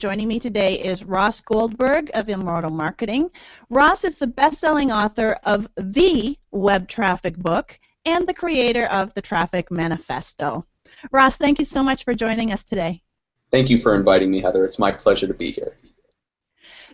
Joining me today is Ross Goldberg of Immortal Marketing. Ross is the best-selling author of the Web Traffic book and the creator of the Traffic Manifesto. Ross, thank you so much for joining us today. Thank you for inviting me, Heather. It's my pleasure to be here.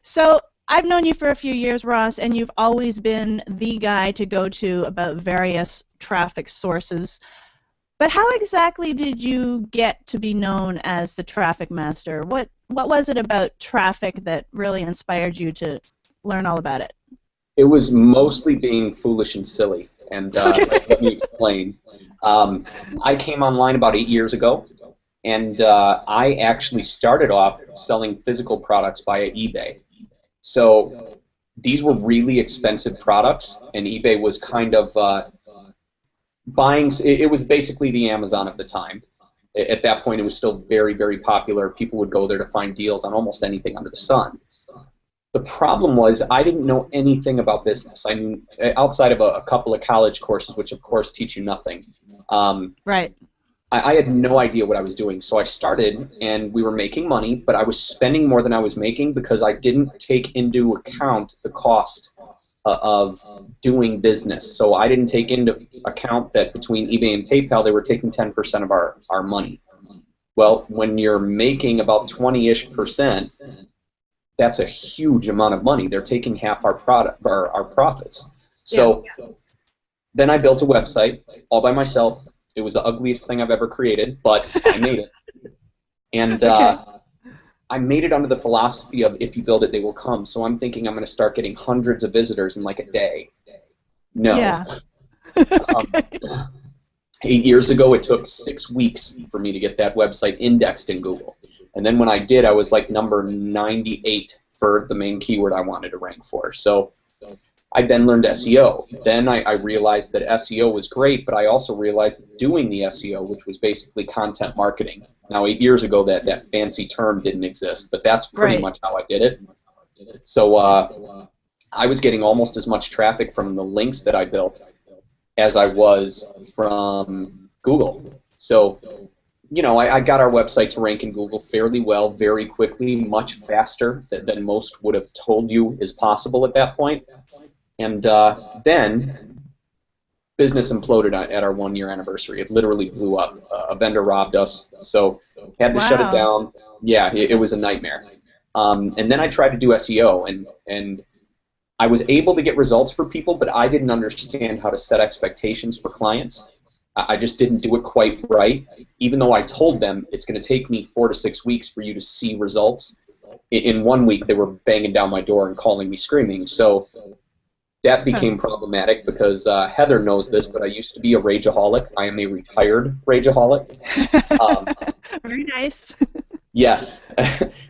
So, I've known you for a few years, Ross, and you've always been the guy to go to about various traffic sources. But how exactly did you get to be known as the traffic master? What was it about traffic that really inspired you to learn all about it? It was mostly being foolish and silly, and let me explain. I came online about 8 years ago, and I actually started off selling physical products via eBay. So these were really expensive products, and eBay was kind of it was basically the Amazon of the time. At that point, it was still very, very popular. People would go there to find deals on almost anything under the sun. The problem was I didn't know anything about business. I mean, outside of a couple of college courses, which of course teach you nothing. Right. I had no idea what I was doing. So I started, and we were making money, but I was spending more than I was making because I didn't take into account the cost of doing business. So I didn't take into account that between eBay and PayPal, they were taking 10% of our money. Well, when you're making about 20-ish%, that's a huge amount of money. They're taking half our profits. So then I built a website all by myself. It was the ugliest thing I've ever created, but I made it. And I made it under the philosophy of if you build it, they will come. So I'm thinking I'm going to start getting hundreds of visitors in like a day. No. Yeah. 8 years ago, it took 6 weeks for me to get that website indexed in Google. And then when I did, I was like number 98 for the main keyword I wanted to rank for. So I then learned SEO. Then I realized that SEO was great, but I also realized that doing the SEO, which was basically content marketing. Now, 8 years ago, that fancy term didn't exist, but that's pretty much how I did it. So I was getting almost as much traffic from the links that I built as I was from Google. So, you know, I got our website to rank in Google fairly well, very quickly, much faster than most would have told you is possible at that point. And then business imploded at our 1 year anniversary. It literally blew up. A vendor robbed us, so had to shut it down. Yeah, it was a nightmare. And then I tried to do SEO, and I was able to get results for people, but I didn't understand how to set expectations for clients. I just didn't do it quite right. Even though I told them it's going to take me 4 to 6 weeks for you to see results, in 1 week they were banging down my door and calling me screaming. So that became problematic because Heather knows this, but I used to be a rageaholic. I am a retired rageaholic. Very nice. Yes.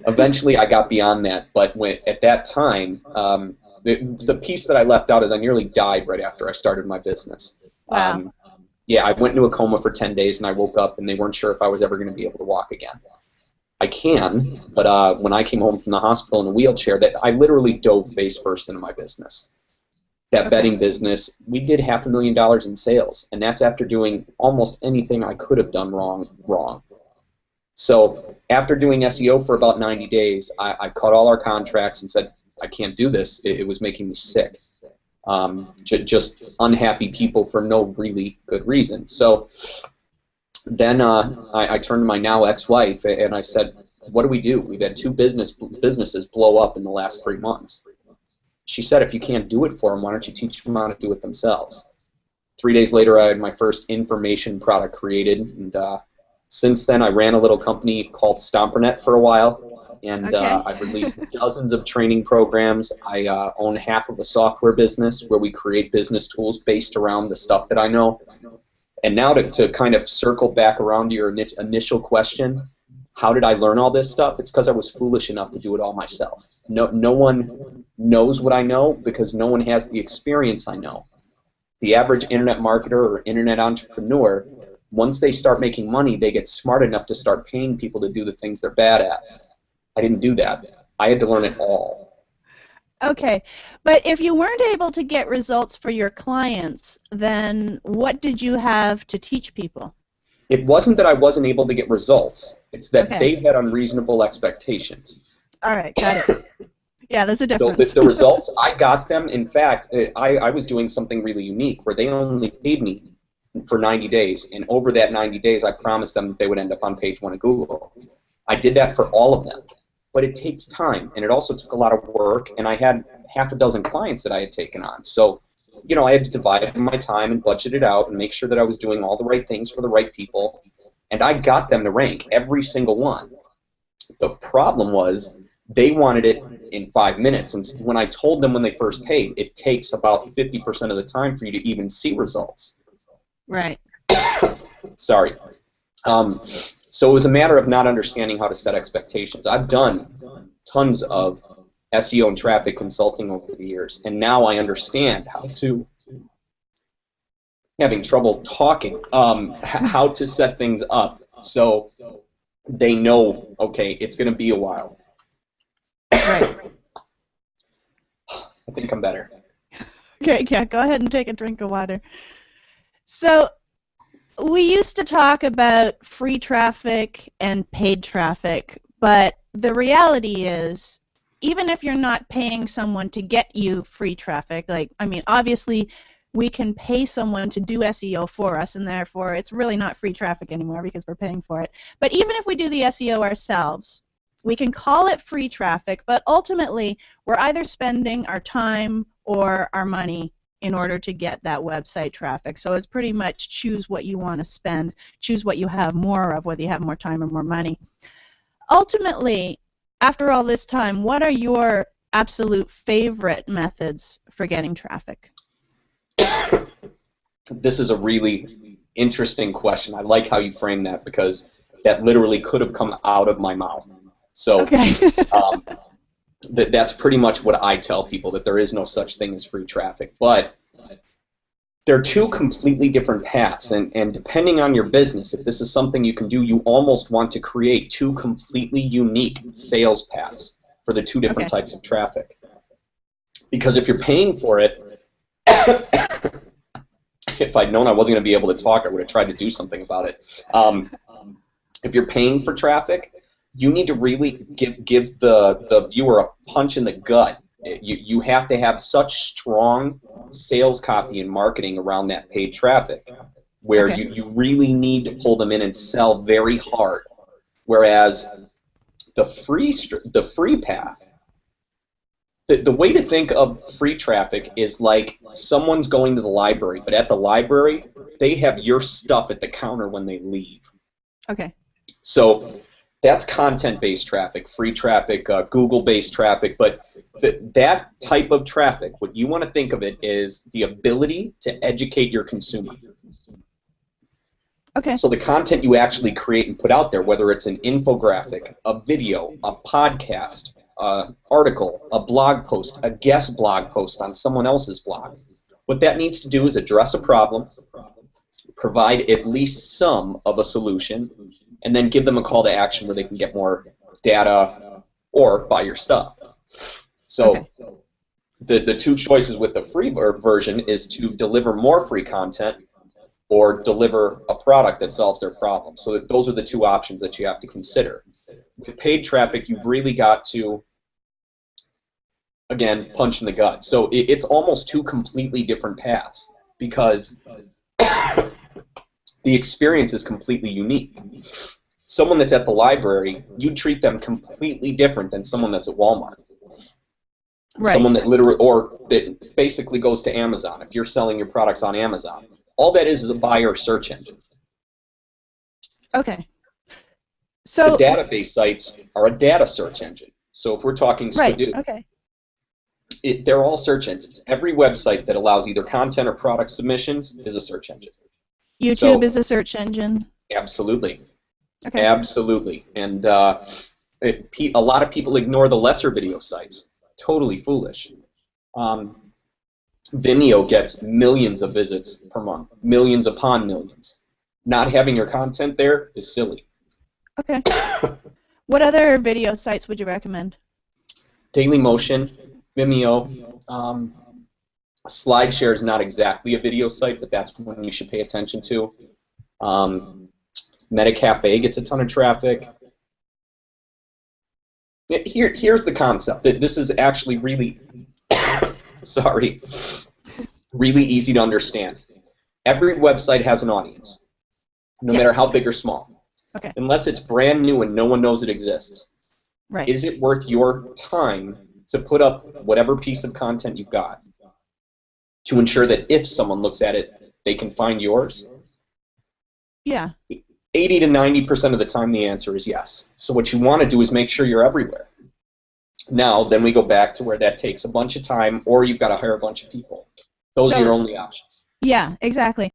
Eventually I got beyond that, but at that time, the piece that I left out is I nearly died right after I started my business. Wow. Yeah, I went into a coma for 10 days, and I woke up, and they weren't sure if I was ever going to be able to walk again. I can, but when I came home from the hospital in a wheelchair, that I literally dove face first into my business. That betting business, we did $500,000 in sales, and that's after doing almost anything I could have done wrong. So after doing SEO for about 90 days, I cut all our contracts and said, I can't do this. It was making me sick. Just unhappy people for no really good reason. So then I turned to my now ex-wife and I said, what do we do? We've had 2 businesses blow up in the last 3 months. She said, if you can't do it for them, why don't you teach them how to do it themselves? 3 days later, I had my first information product created, and since then I ran a little company called Stompernet for a while. And I've released dozens of training programs. I own half of a software business where we create business tools based around the stuff that I know. And now to kind of circle back around to your initial question, how did I learn all this stuff? It's because I was foolish enough to do it all myself. No one knows what I know because no one has the experience I know. The average internet marketer or internet entrepreneur, once they start making money, they get smart enough to start paying people to do the things they're bad at. I didn't do that. I had to learn it all. Okay, but if you weren't able to get results for your clients, then what did you have to teach people? It wasn't that I wasn't able to get results. It's that they had unreasonable expectations. All right, got it. Yeah, there's a So difference. the results, I got them. In fact, I was doing something really unique where they only paid me for 90 days. And over that 90 days, I promised them that they would end up on page 1 of Google. I did that for all of them. But it takes time, and it also took a lot of work, and I had half a dozen clients that I had taken on. So, you know, I had to divide my time and budget it out and make sure that I was doing all the right things for the right people. And I got them to rank, every single one. The problem was they wanted it in 5 minutes. And when I told them when they first paid, it takes about 50% of the time for you to even see results. Right. Sorry. So it was a matter of not understanding how to set expectations. I've done tons of SEO and traffic consulting over the years, and now I understand how to, having trouble talking, how to set things up so they know, okay, it's going to be a while. Right. I think I'm better. Okay, yeah, go ahead and take a drink of water. So we used to talk about free traffic and paid traffic, but the reality is, even if you're not paying someone to get you free traffic, like, I mean, obviously we can pay someone to do SEO for us, and therefore it's really not free traffic anymore because we're paying for it. But even if we do the SEO ourselves, we can call it free traffic, but ultimately we're either spending our time or our money in order to get that website traffic. So it's pretty much choose what you want to spend, choose what you have more of, whether you have more time or more money. Ultimately, after all this time, what are your absolute favorite methods for getting traffic? This is a really interesting question. I like how you frame that because that literally could have come out of my mouth. So okay. That's pretty much what I tell people, that there is no such thing as free traffic. But they're two completely different paths, and depending on your business, if this is something you can do, you almost want to create two completely unique sales paths for the two different types of traffic. Because if you're paying for it, if I'd known I wasn't going to be able to talk, I would have tried to do something about it. If you're paying for traffic, you need to really give the viewer a punch in the gut. You have to have such strong sales copy and marketing around that paid traffic where you really need to pull them in and sell very hard. Whereas the free path, the way to think of free traffic is like someone's going to the library, but at the library, they have your stuff at the counter when they leave. Okay. So that's content-based traffic, free traffic, Google-based traffic, but that type of traffic, what you want to think of it is the ability to educate your consumer. Okay. So the content you actually create and put out there, whether it's an infographic, a video, a podcast, article, a blog post, a guest blog post on someone else's blog, what that needs to do is address a problem, provide at least some of a solution, and then give them a call to action where they can get more data or buy your stuff. So the two choices with the free version is to deliver more free content or deliver a product that solves their problem. So those are the two options that you have to consider. With paid traffic, you've really got to, again, punch in the gut. So it's almost two completely different paths because the experience is completely unique. Someone that's at the library, you treat them completely different than someone that's at Walmart. Right. Someone that literally, or that basically goes to Amazon. If you're selling your products on Amazon, all that is a buyer search engine. Okay. So the database sites are a data search engine. So if we're talking Skidoo, they're all search engines. Every website that allows either content or product submissions is a search engine. YouTube is a search engine? Absolutely. Okay. Absolutely. And a lot of people ignore the lesser video sites. Totally foolish. Vimeo gets millions of visits per month, millions upon millions. Not having your content there is silly. Okay. What other video sites would you recommend? Dailymotion, Vimeo. SlideShare is not exactly a video site, but that's one you should pay attention to. MetaCafe gets a ton of traffic. Here's the concept. That this is actually really, sorry, really easy to understand. Every website has an audience, no Yes. matter how big or small. Okay. Unless it's brand new and no one knows it exists. Right. Is it worth your time to put up whatever piece of content you've got to ensure that if someone looks at it, they can find yours? Yeah. 80 to 90% of the time, the answer is yes. So what you want to do is make sure you're everywhere. Now, then we go back to where that takes a bunch of time, or you've got to hire a bunch of people. Those are your only options. Yeah, exactly.